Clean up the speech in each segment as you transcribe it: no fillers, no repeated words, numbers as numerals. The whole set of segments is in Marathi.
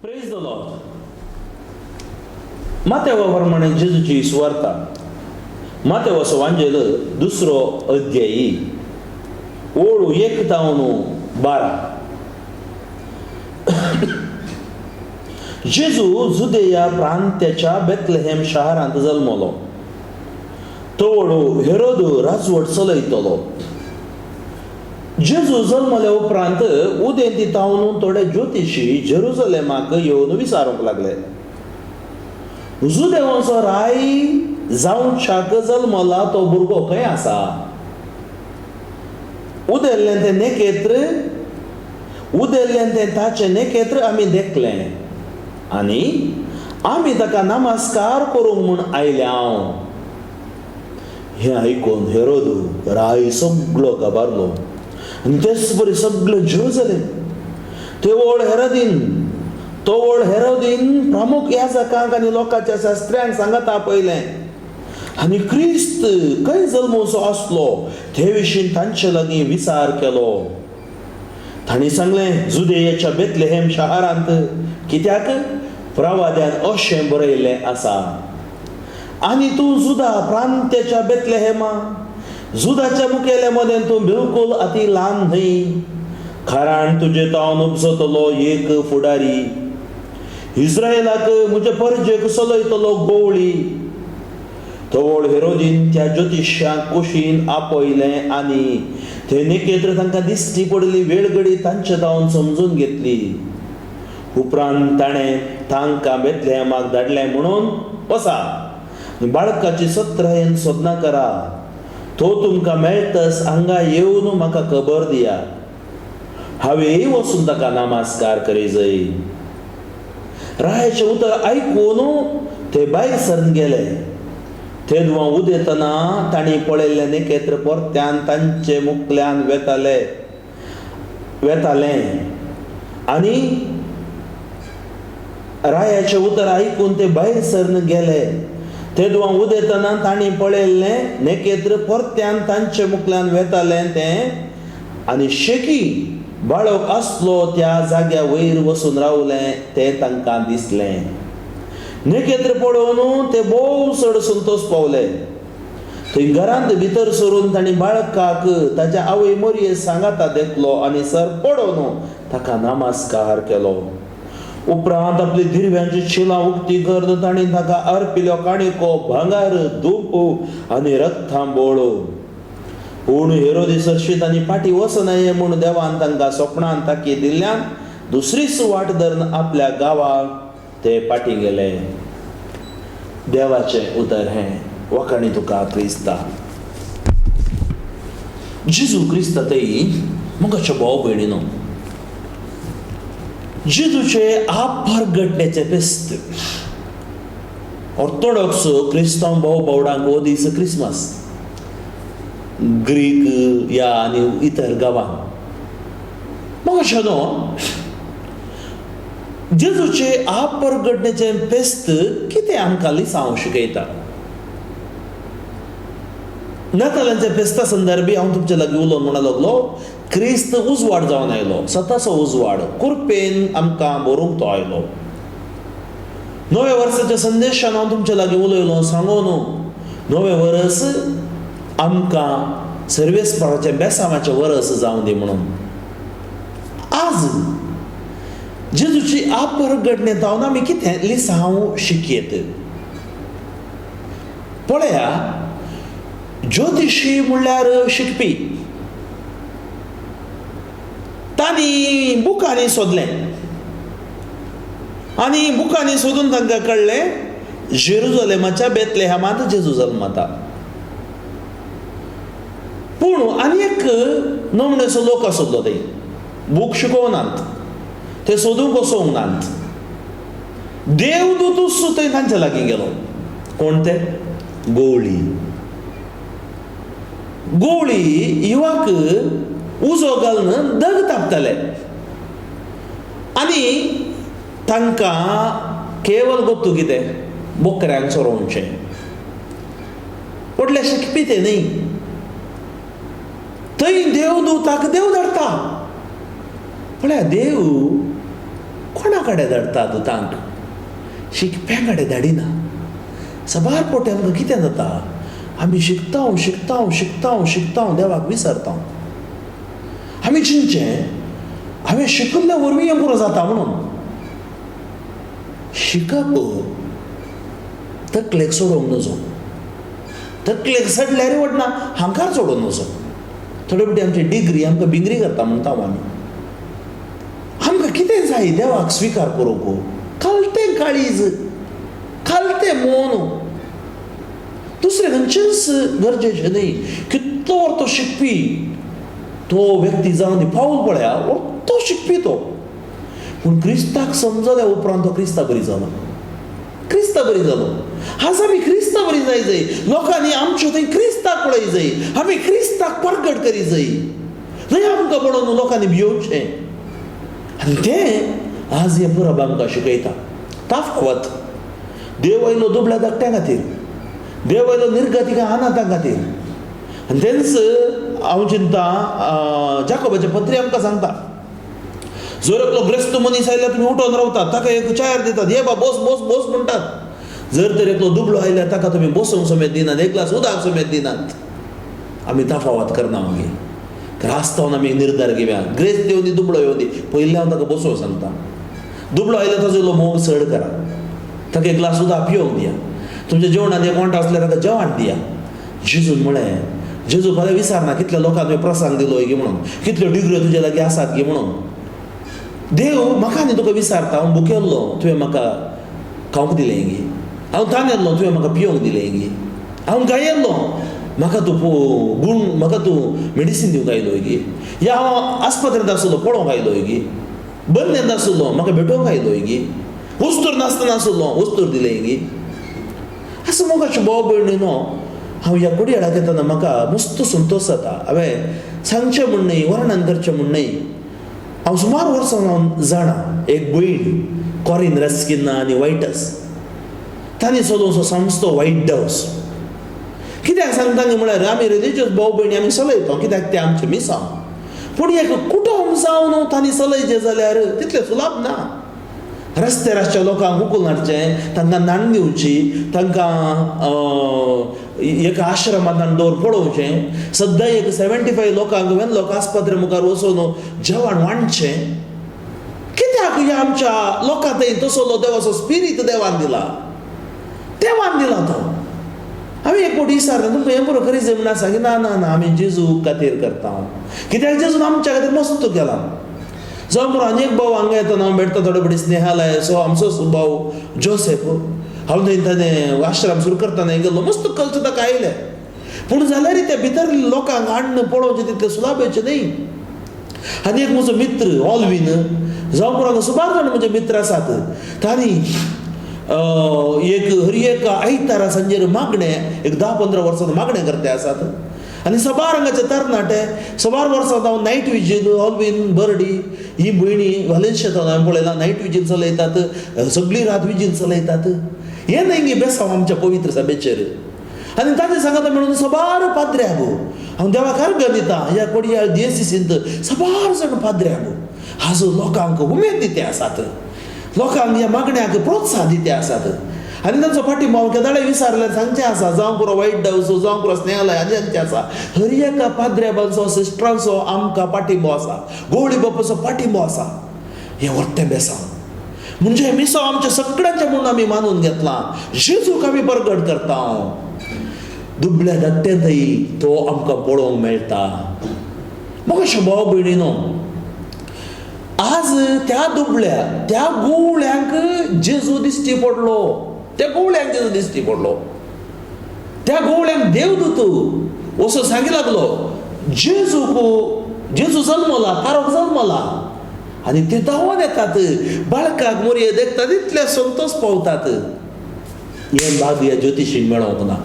Praise the Lord. मातेवा प्रमाणे जेजूची सुवार्ता मातेवाचो वांजेल 2 अध्यायी ओळ 1 तावन 12. जेजू जुदेया प्रांत्याच्या बेथलेहेम शारांत जल्मलो. तो व्हडू हेरोद राजवट चलयतलो. जेजू जल्मल्या उपरांत उदेंती तावन थोडे ज्योतिशी जेरुसलेमाक येवन विचारूंक लागले, जुदेवांचो राय जावंशाक जल्मला तो भुरगो खंय आसा? उदेल्लें तें ताचे नेकेत्र आमी देखलें आनी आमी ताका नमस्कार करूंक म्हूण आयल्याव. हें आयकून हेरोद राय सगळो गाबारलो आनी तेच बरें सगळें जेरुसलेम तो व्हड हेरोदीन प्रमुख याजकांक आनी लोकांच्या शास्त्र्यांक सांगता पयलें आनी क्रिस्त खंय जल्मोवचो आसलो ते विशीं तांचे लागीं विचार केलो. तांणी सांगलें, जुदेयाच्या बेथलेहेम शारांत, कित्याक प्रवाद्यान अशें बरयल्लें आसा, आनी तूं जुदा प्रांत्याच्या बेथलेहेमा, जुदाच्या मुखेल्या मदें तूं बिलकुल अति ल्हान न्हय, कारण तुजे तावन उपजतलो एक फुडारी, इस्रायेलाक म्हजे परजेक चलयतलो गवळी. तो व्हड हेरोदीन त्या ज्योतिश्यांक कुशीन आपयलें आनी ते नेकेत्र तांकां दिश्टी पडली वेळ घडी तांचे तावन समजून घेतली. उपरांत ताणें तांकां बेथलेहेमाक धाडलें म्हणून वचा, बाळकाची सत्रायेन सोदना करा. तो तुमकां मेळटस हांगा येवन म्हाका खबर दिया. हांवेंय वचून ताका नमस्कार करीजय. रायाचें उतर आयकून ते भायर सरून गेले. तेदुआं उदेतना तांणी पळयल्लें नेकेत्र परत्यान तांचे मुखल्यान वेतालें आनी रायाचें उतर आयकून ते भायर सरून गेले. तेदुआं उदेतना तांणी पळयल्लें नेकेत्र परत्यान तांचे मुखल्यान वेतालें तें आनी शेकी बाळक आसलो त्या जाग्या वयर वचून रावलें तें तांकां दिसलें. नेकेत्र पळोवन ते भोव चड संतोश पावले. थंय घरांत भितर सरून तांणी बाळकाक ताच्या आवय मरये सांगाता देखलो आनी सर पडोवन ताका नमस्कार केलो. उपरांत आपली दिरव्यांची शिलां उक्ती करन तांणी ताका अर्पिल्लो काणिको, भांगार, धूप आनी रक्तांबोळ. पूण हेरोदीस हर्शीत आनी फाटीं वचनये म्हूण देवान तांकां स्वप्नांत ताकी दिल्ल्यान दुसरीच वाट धरून आपल्या गांवाक ते फाटीं गेले. देवाचें उतर हें वखाणी तुका क्रिस्ता. जेजू क्रिस्ता थंय मोगाच्या भाव भयणीनो, जेजूचे आपरगटण्याचे फेस्त ऑर्थोडॉक्स क्रिस्तांव भाव भावडांक हो दीस क्रिसमस. ग्रीक या आनी इतर गांवांत मोगाच्या न्हू जेजूचे आपरगटण्याचे फेस्त कितें आमकां लिसांव शिकयता. नातालांच्या फेस्ता संदर्भी हांव तुमचे लागीं उलोवन म्हणूंक लागलो, क्रिस्त उजवाड जावन आयलो, सताचो उजवाड कुरपेन आमकां बरोवंक तो आयलो. नव्या वर्साच्या संदेशान हांव तुमचे लागीं उलयलो सांगून नवें वर्स आमकां सर्वेस्पराचें बेसांवाचें वर्स जावं दी म्हणून. आज जेजूची आपरगटणे जावन आमी कितें लिसांव शिकयत. पळया, ज्योतिशी म्हणल्यार शिकपी. तांणी बुकांनी सोदलें आनी बुकांनी सोदून तांकां कळ्ळें जेरुसलेमाच्या बेथलेहेमांत जेजू जल्मता. पूण आनी एक नमणेचो लोक आसलो थंय, बूक शिकोवनात, ते सोदूंक वचोंक नात. देवदूतूच थंय तांचे लागीं गेलो. कोण ते? गवळी. गवळी युवाक उजो घालून दग तापताले आनी तांकां केवल गोत्तू कितें? बोकऱ्यांक चोरोवचें. व्हडले शिकपी ते न्ही. थंय देवदूताक देव धाडटा. पळया, देव कोणा कडेन धाडटा दुतांक? शिकप्यां कडेन धाडिना. सबार पोटे आमकां कितें जाता? आमी शिकता देवाक विसरता. आमी चिंतचें हांवें शिकल्ल्या वरवीं हें पुरो जाता म्हणून. शिकप तकलेक सोडोवंक नजो. तकलेक सडल्यार वडना हांकार सोडून नजो. थोडे फावटी आमची डिग्री आमकां बिंगरी करता म्हणटा आमी. आमकां कितें जाय देवाक स्विकार करूंक? खालतें काळीज, खालतें मौन. दुसरें खंयचेंच गरजेचें न्ही. कितलो वर्तो शिकपी तो व्यक्ती जावन दी, पावल पळया, वर्तो शिकपी तो. पूण क्रिस्ताक समजल्या उपरांत तो क्रिस्ता बरी जालो. क्रिस्ता बरी जालो. आज आमी क्रिस्ता बरी जाय जाय. लोकांनी आमच्यो थंय क्रिस्ताक पळय जाय. आमी क्रिस्ताक परगट करी जाय. थंय आमकां पळोवन लोकांनी भियोवचें. आनी तें आज हें पुराब आमकां शिकयता. ताफावत देव आयलो दुबळ्या धाकट्यां खातीर, देव आयलो निर्गतिका अनाथां खातीर. आनी तेंच हांव चिंता जाकोबाच्या पत्री आमकां सांगता, जर एकलो ग्रस्त मनीस आयल्यार तुमी उठोन रावतात, ताका एक चार दितात, ये बा बोस बोस बोस म्हणटात. जर तर एकलो दुबळो आयल्यार ताका तुमी बसूंक समेत दिनात, एक ग्लास उदक समेत दिनात. आमी ताफावत करना मागीर. तर आसतावन आमी निर्धार घेवया, ग्रेस्त येवन दी, दुबळो येवन दी, पयलीं हांव ताका बसोवंक सांगता. दुबळो आयल्यार ताजो इल्लो मोग चड करा, ताका एक ग्लास उदक पिवंक दिया. तुमच्या जेवणात एक वांटो आसल्यार ताका जेवण दिया. जेजून म्हळें, जेजू फाल्यां विचारना कितल्या लोकांक तुवें प्रसांग दिलो गे म्हणून, कितल्यो डिग्र्यो तुजे लागीं आसात गे म्हणून. देव म्हाका न्ही तुका विचारता, हांव भुकेल्लो तुवें म्हाका खावंक दिलें गे, हांव तानेल्लो तुवें म्हाका पिवंक दिलें गे, हांव गायेल्लो म्हाका तूं मेडिसीन दिवंक आयलो गे, या हांव आस्पत्रेंत आसलो पळोवंक आयलो गे, बंदेंत आसलो म्हाका भेटोवंक आयलो गे, वस्तूर नासतना आसलो वस्तूर दिलें गे. असं मोगाचें भाव भयणीनो, हांव ह्या कुडयाळाक येतना म्हाका मस्त संतोश जाता. हांवें सांगचें म्हण न्ही, वर्णन करचें म्हण न्ही, हांव सुमार वर्सां हांव जाणा एक भयण, कॉरिन रस्किना आनी वायटस, तांणी चलोवचो सामको वायट हावस. कित्याक सांगता न्ही म्हळ्यार आमी रिलिजियस भाव भयणी आमी चलयता, कित्याक ते आमचे मिसांव. पूण एक कुटुंब जावन तांणी चलयचें जाल्यार तितलें सुलाभ ना. रस्त्याच्या लोकांक उखलून हाडचें, तांकां नाण दिवची, तांकां एका आश्रमांत दवर पळोवचें, सद्दां एक 75 लोकांक वेन लोक आस्पत्रे मुखार वचून जेवण वांटचें. कित्याक ह्या आमच्या लोकांक तसलो देवाचो स्पिरीट देवान दिला, देवान दिला तो. आमी एक फावटी विचारलें, तुमकां हें बरो करी जाय म्हण आसा की? ना ना ना, आमी जेजू खातीर करता. कित्याक जेजून आमच्या खातीर मस्त केलां. जावं बरो आनी एक भाव हांगा येतना हांव भेटता थोडे फावटी स्नेहालय, सो आमचो भाव जोसेफ, हांव थंय ताणें आश्रम सुरू करतना गेल्लो, मस्त कल्चर ताका आयलें. पूण जाल्यार त्या भितर लोकांक हाडून पळोवचें तितलें सुलाभेचें न्ही. आनी एक म्हजो मित्र ऑल्वीन, जावं बरो हांगा सुमार जाण म्हजे मित्र आसात, तांणी एक आयतारा सांजेर मागणे, एक 10-15 वर्सां मागणे करते आसात. आनी सबार हांगाचे तरणाटे सबार वर्सां हांव नायट विजील, ऑल्वीन, बर्डी ही भयणी वालेन्शियांत हांवें पळयलां, नायट विजील चलयतात, सगळी रात विजील चलयतात. हें न्हय गे बेसांव आमच्या पवित्र सभेचेर. आनी ताचे सांगता म्हणून सबार पाद्र्याक हांव देवाक अर्घ दिता. ह्या कोडयाळ DCCंत सबार जाण पाद्र्याक आज लोकांक उमेद दिते आसात, लोकांक ह्या मागण्याक प्रोत्साहन दिते आसात. आनी तांचो फाटीमाव केदाळे विचारल्यार सांगचें आसा, जावं पुरो वायट हावस, जावं पुरो स्नेहालय आनी सांगचें आसा. हर एका पाद्र्याबांचो, सिस्टरांचो आमकां पाठिंबो आसा, गवळी बापाचो पाठिंबो आसा. हें व्हडलें बेसांव. म्हणजे मिसांव आमच्या सगळ्यांचे म्हणून आमी मानून घेतलां. जेजूक आमी परगट करता. दुबळ्या धाकट्यांतय तो आमकां पळोवंक मेळटा. म्हाका अशें भाव भयणीनो, आज त्या दुबळ्या त्या गवळ्यांक जेजू दिश्टी पडलो, त्या गवळ्यांक जेजू दिश्टी पडलो. त्या गवळ्यांक देवदूत असो सांगी लागलो, जेजू जल्मला, कारोक जल्मला. आनी ते धांवून येतात, बाळकाक मोरये देखतात, इतले संतोश पावतात. हें भाग्य ज्योतिशीक मेळोंक ना.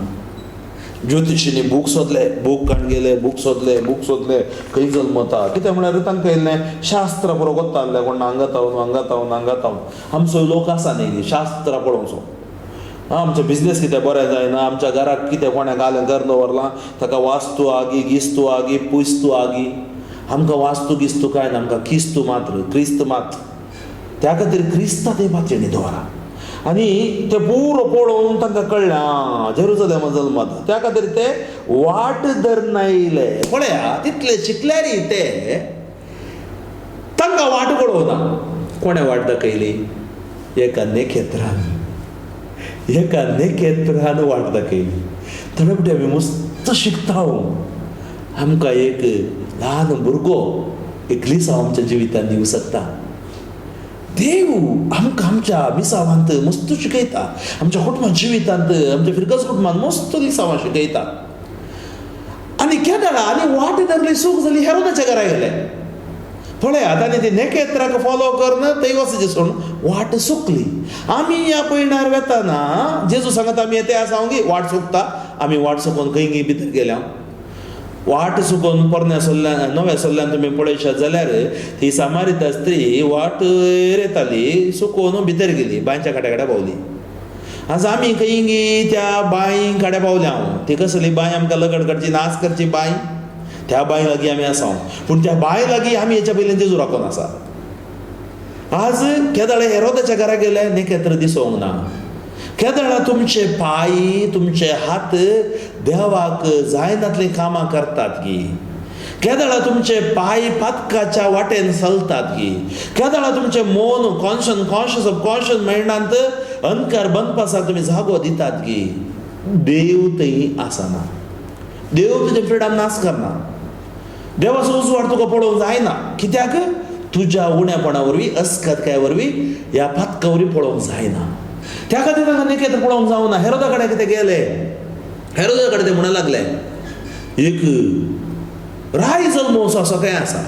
ज्योतिशींनी बूक सोदले, बूक काण गेले, बूक सोदले खंय जल्मता. कित्याक म्हळ्यार तांकां येयल्लें शास्त्र बरो कोत्ता आसलें, कोण हांगातावन आमचो लोक आसा न्ही शास्त्र पळोवचो. आमचें बिजनेस कितें बरें जायना, आमच्या घराक कितें कोणें घालें घर दवरलां, ताका वास्तू आगी, गिस्तू आगी, पुस्तू आगी. आमकां वास्तू गिस्तू कांय ना, आमकां किस्तू मात्र, क्रिस्त मात. त्या खातीर क्रिस्तां थंय पातळणी दवरा. आनी ते पुरो पळोवन तांकां कळ्ळें जेरुसलेमा जल्मता. त्या खातीर ते वाट धरना येयले. पळया तितले शिकल्यारी ते तांकां वाट कळोवना. कोणें वाट दाखयली? एका नेखेत्रान वाट दाखयली. थोडे आमी मस्त शिकता. आमकां एक ल्हान भुरगो एकलीस आमच्या जिवितांत दिवं शकता. देव आमकां आमच्या मिसावांत मस्त शिकयता. आमच्या कुटुंबात जिवितांत आमच्या फिरकस कुटुंबांत मस्त लिसांवां शिकयता. आनी केदाळा आनी वाट धरली सूख जाली हेरोदाच्या घरा गेले. पळयात आनी ते नेकेत्राक फॉलो करना थंय वचचें सोडून वाट सुकली. आमी ह्या पैणार वेताना जेजू सांगता आमी येते आसा हांव वाट सुकता. आमी वाट सुकोवन खंय भितर गेल्या. वाट चुकोवन पोरण्या सल्ल्यान नव्या सल्ल्यान तुमी पळयशात जाल्यार ती सामारिता स्त्री वाट येताली चुकोवन भितर गेली. बांयच्या कड्या पावली. आज आमी खंय त्या बांय कड्या पावल्या. ती कसली बांय आमकां लगड करची नाच करची बांय. त्या बांय लागीं आमी आसा. पूण त्या बांय लागीं आमी हेच्या पयलीं जेजू राखून आसा. आज केदाळे हेरोदाच्या घरा गेले नेकेत्र दिसोंक ना. केदाळा तुमचे पाय तुमचे हात देवाक जायनातली कामां करतात की. केदाळा तुमचे पाय पातकाच्या वाटेन चलतात की. केदाळा तुमचे मन कॉन्शियस मायंडांत अंधकार बनपासाक तुमी जागो दितात की. देव थंय आसना. देव तुजें फ्रिडम नास करना. देवाचो उजवाड तुका पळोवंक जायना. कित्याक? तुज्या उण्यापणा वरवीं अस्खतकाय वरवीं ह्या पातका वरवीं पळोवंक जायना. त्या खातीर तांकां नेकेत्र पळोवंक जावना. हेरोदा कडेन कितें गेले? हेरोदा कडेन ते म्हणूंक लागले एक राय जल्मोवचो असो खंय आसा.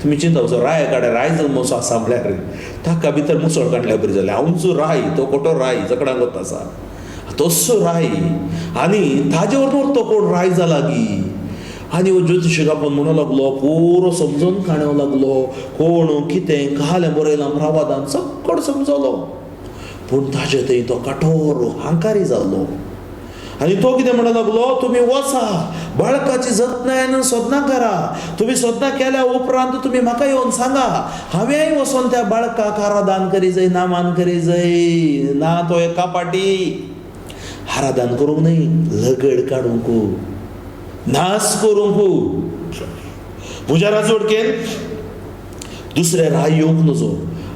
तुमी चिंतवचो राय कडेन राय जल्मोवचो आसा म्हळ्यार ताका भितर मुसळ काडल्या बरी जालें. हांवचो राय तो खोटो राय जकडांक वता आसा तस्सो राय. आनी ताजे वरवीं तो कोण राय जाला की. आनी हो ज्योतिशीक आपूण म्हणूंक लागलो पुरो समजोवन काणूंक लागलो. कोण कितें कालें बरयलां प्रवादान सकट समजलो. पूण ताजे थंय तो कठोर हांकारी जाल्लो. आनी तो कितें म्हणूंक लागलो तुमी वचा बाळकाची जतनायेन सोदना करा. तुमी सोदना केल्या उपरांत तुमी म्हाका येवन सांगा. हांवेंय वचोन त्या बाळकाक आराधन करी जाय नामान करी जाय. ना तो एक कापाटी आराधन करूंक न्हय लगड काडूंक नास करूंक. पुजारा जोडकेन दुसरे राय येवंक नजो.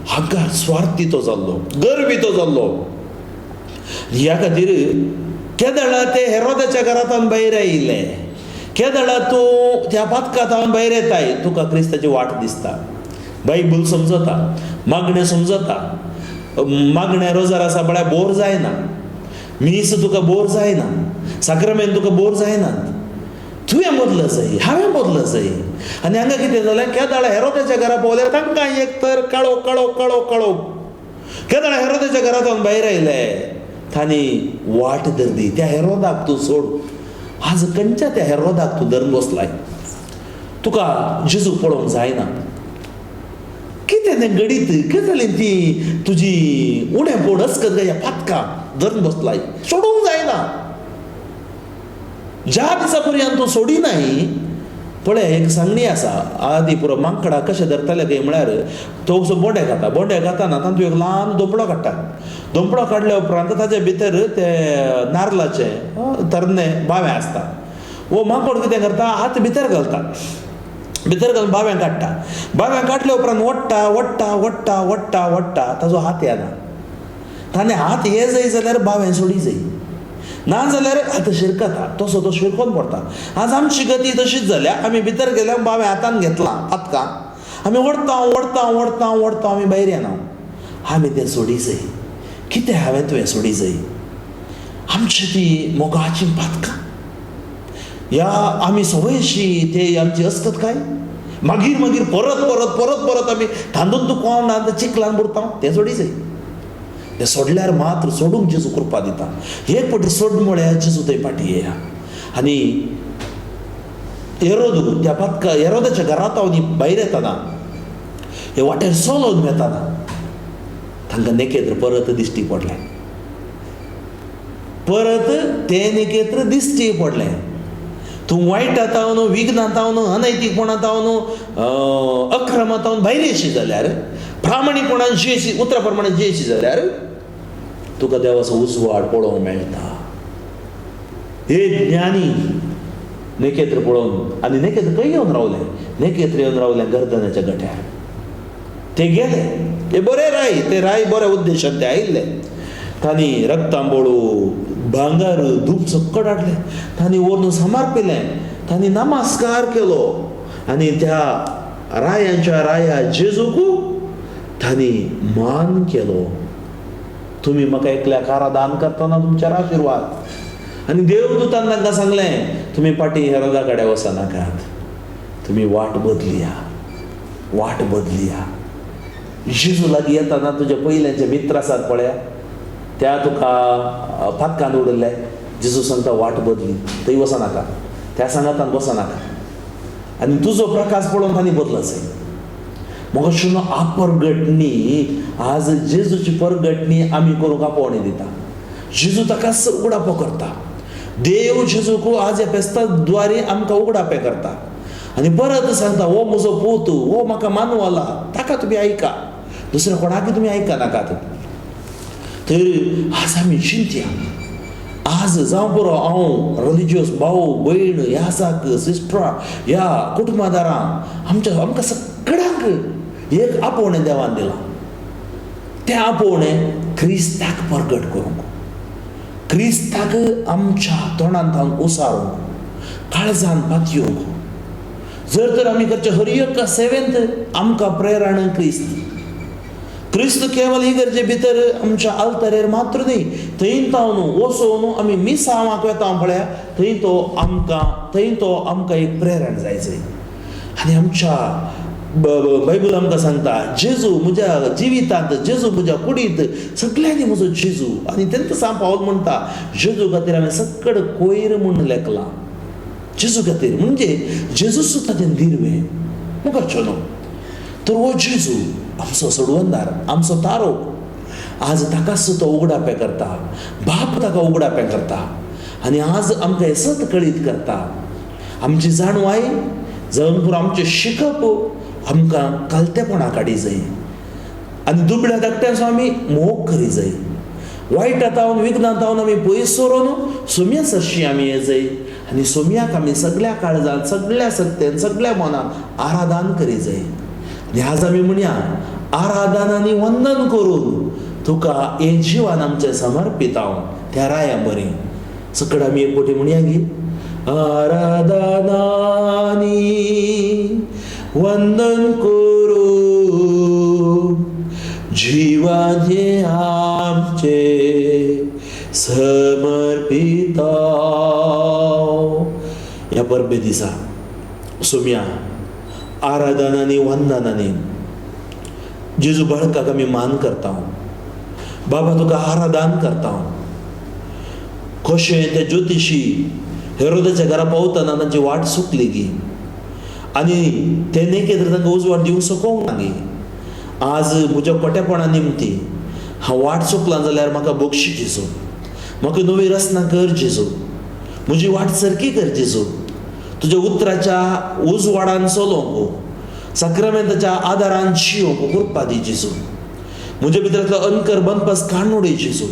हांकार स्वार्थी तो जाल्लो गर्वी तो जाल्लो. ह्या खातीर केदाळा ते हेरोदाच्या घरांतल्यान भायर आयिल्ले. केदाळा तूं त्या पातकांतल्यान भायर येताय तुका क्रिस्ताची वाट दिसता. बायबल समजता. मागणें समजता. मागणें रोजार आसा म्हळ्यार बोर जायना. मीस तुका बोर जायना. साक्रमेंत तुका बोर जायनात. तुवें बदल जाय हांवें बदल जाय. आनी हांगा कितें जालें केदाळा हेरोदाच्या घरा पावल्यार तांकां एक तर काळो काळो काळो काळो. केदाळा हेरोदाच्या घरांतल्यान भायर आयले. तांणी वाट धरली. त्या हेरोदाक तूं सोड. आज खंयच्या त्या हेरोदाक तूं धरून बसलाय. तुका जेजू पळोवंक जायना. कितें तें घडीत गजाली ती तुजी उणें पोड अस्कत ह्या पातकां धरून बसलाय. सोडूंक जायना. ज्या दिसा पर्यंत तूं सोडिनाय. पळय एक सांगणी आसा. आदी पुरो मांकडा कशें धरताले काय म्हळ्यार तो असो बोंडे खाता. बोंडे खाताना तातूंत एक ल्हान दोंपडो काडटा. दोंपडो काडल्या उपरांत ताचे भितर ते नारलाचे तरणे बावें आसता. वो मांकोड कितें करता हात भितर घालता. भितर घालून बावें काडटा. बावें काडल्या उपरांत वट्टा वट्टा वट्टा वट्टा वट्टा ताजो हात येना. ताणें हात ये जाय जाल्यार बावें सोडी जाय. ना जाल्यार हात शिरकता. तसो तो शिरकोन पडटा. आज आमची गती तशीच जाल्या. आमी भितर गेल्या बावें हातान घेतलां पातकां. आमी ओडता ओडता ओडता ओडता आमी भायर येना. आमी तें सोडी जाय. कितें हांवें तुवें सोडी जाय. आमची ती मोगाची पातकां. ह्या आमी सवयशी ते आमची असतात काय. मागीर मागीर परत परत परत परत आमी थांदून दुखोन चिकलान बुडता. तें सोडी जाय. ते सोडल्यार मात्र सोडूंक जेजू कृपा दिता. एक फावटी सोड म्हळ्यार जेजू थंय फाटी येया. आनी हेरोद त्या पातका हेरोदाच्या घरांत भायर येताना हे वाटेर चलोन येताना तांकां नेकेत्र परत दिश्टी पडलें. परत तें नेकेत्र दिश्टी पडलें. तूं वायटांत विघ्नांत अनैतीकपणांत अक्रमांत भायर येशी जाल्यार प्रामाणिकपणान जेशी उतरा प्रमाणे जेशी जाल्यार तुका देवाचो उजवाड पळोवंक मेळटा. हे ज्ञानी नेकेत्र पळोवन आनी नेकेत्र खंय येवन रावले, नेकेत्र येवन रावले गर्दनाच्या गठ्यार. ते गेले, ते बरे राय, ते राय बऱ्या उद्देशान ते आयिल्ले. तांणी रक्तांबोळू, भांगर, धूप सक्कट हाडले, तांणी व्हरून समर्पिलें, तांणी नमस्कार केलो आनी त्या रायांच्या राया जेजूकू तांणी मान केलो. तुम्ही म्हाका एकल्याक आराधन करतना तुमचेर आशिर्वाद. आनी देवदूतान तांकां सांगलें, तुमी पाटी हेरोदा कडेन वचनाकात, तुमी वाट बदलिया, वाट बदलिया. जेजू लागीं येतना तुजे पयल्याचे मित्र आसात पळया, त्या तुका फातकान उडयल्ले. जेजू सांगता वाट बदली, थंय वचनाका, त्या सांगातान वचनाका. आनी तुजो प्रकाश पळोवन तांणी बदलस. म्हाका शुनो परगटणी आज जेजूची परगटणी आमी करूंक आपोवणी दिता. जेजू ताका उगडापो करता. देव जेजूक आज ह्या फेस्ता द्वारे आमकां उगडापे करता आनी परत सांगता, हो म्हजो पूत, हो म्हाका मानवला, ताका तुमी आयका, दुसऱ्या कोणाकय तुमी आयका नाकात. तर आज आमी चिंतया, आज जावं बरो हांव रिलिजियस भाऊ भयण ह्या आसाक, सिस्टरां ह्या कुटुंबदारां, आमकां सगळ्यांक एक आपोवणें देवान दिलां. तें आपोवणें क्रिस्ताक प्रगट करूंक, क्रिस्ताक आमच्या तोंडांत हांव उसारूंक, काळजान पातयोवंक. जर तर आमी करचे हर एक सेवेंत आमकां प्रेरण क्रिस्त केवल ही गरजे भितर आमच्या आल्तारेर मात्र न्ही, थंय तावन वचोवन आमी मिसावांक वेता पळया, थंय तो आमकां एक प्रेरण जायचें. आनी आमच्या बायबल आमकां सांगता, जेजू म्हज्या जिवितांत, जेजू म्हज्या कुडींत, सगळ्यांनी म्हजो जेजू. आनी तेंच पावल म्हणटा, जेजू खातीर हांवें सक्कड कोयर म्हूण लेखलां. जेजू खातीर म्हणजे जेजू सुद्दां तें दिरवें मुखारचो न्हू. तर हो जेजू आमचो सोडवंदार, आमचो तारो. आज ताकाच तो उगडापे करता, बाप ताका उगडापे करता आनी आज आमकां हें सत कळीत करता. आमची जाणवाय जावन पुरो आमचें शिकप आमकां कालतेपणा काडी जाय आनी दुबळ्या धाकट्याचो आमी मोग करी जाय. वायटांतावन विघ्नांतावन आमी पयस सरोन सोम्या सरशी आमी ये जाय आनी सोम्याक आमी सगळ्या काळजान, सगळ्या सत्तेन, सगळ्या मनान आराधन करी जाय. आनी आज आमी म्हणया, आराधन आनी वंदन करून तुका हे जिवन आमचें समर्पित हांव त्या राया बरें. सकड आमी एक पोटी म्हणया गी, आराधन आनी वंदन करू जिवन हे आमचे समर्पित. ह्या परबे दिसा सोम्या आराधनांनी वंदनांनी जेजू बाळकाक आमी मान करता. बाबा तुका आराधन करता. कशें ते ज्योतिशी हेरोदाच्या घरा पावतना तांची वाट सुकली गी आनी ते नेकेत्र तांकां उजवाड दिवंक सोकोंक ना गी. आज म्हज्या कोटेपणा निमती हांव वाट चुकलां जाल्यार म्हाका बक्षी जेजू, म्हाका नवी रचना कर जेजू, म्हजी वाट सरकी कर जेजू. तुज्या उतराच्या उजवाडान चलोवंक, सक्रामेंताच्या आदारान जियोवंक कृपा दी जेजू. म्हज्या भितरांतलो अंकर बनपास काडून उडय जेजू.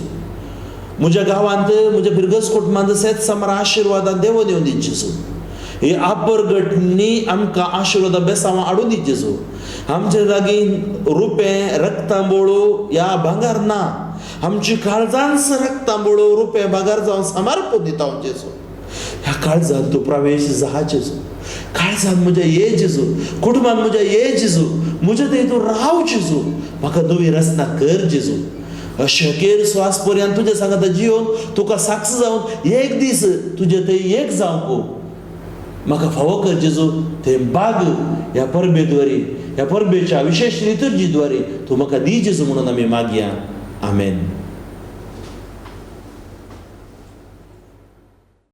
म्हज्या गांवांत, म्हज्या बिरगस कुटुंबांत सेत समर आशिर्वादान देंवोन येवं दी जेजू. ही आपरगटणी आमकां आशिर्वादा बेसांवां हाडून दी जेजू. आमचे लागीं रुपें, रक्तांबोळो ह्या भांगर ना. आमची काळजांच रक्तांबोळो, रुपें, भांगर जावन समर्पण दिता हांव जेजू. ह्या काळजांत तूं प्रवेश जा जेजू. काळजांत म्हज्या ये जेजू, कुटुंबांत म्हज्या ये जेजू, म्हज्या थंय तूं राव जेजू. म्हाका नवी रचना कर जेजू. अशें स्वास पर्यंत तुजे सांगात जिवन तुका साक्ष जावन एक दीस तुजे थंय एक जावंक म्हाका फावो कर जेजू. ते बाग ह्या परबेद्वारे, ह्या परबेच्या विशेष लितुर्जी द्वारे तूं म्हाका दी जेजू म्हणून आमी मागया. आमेन.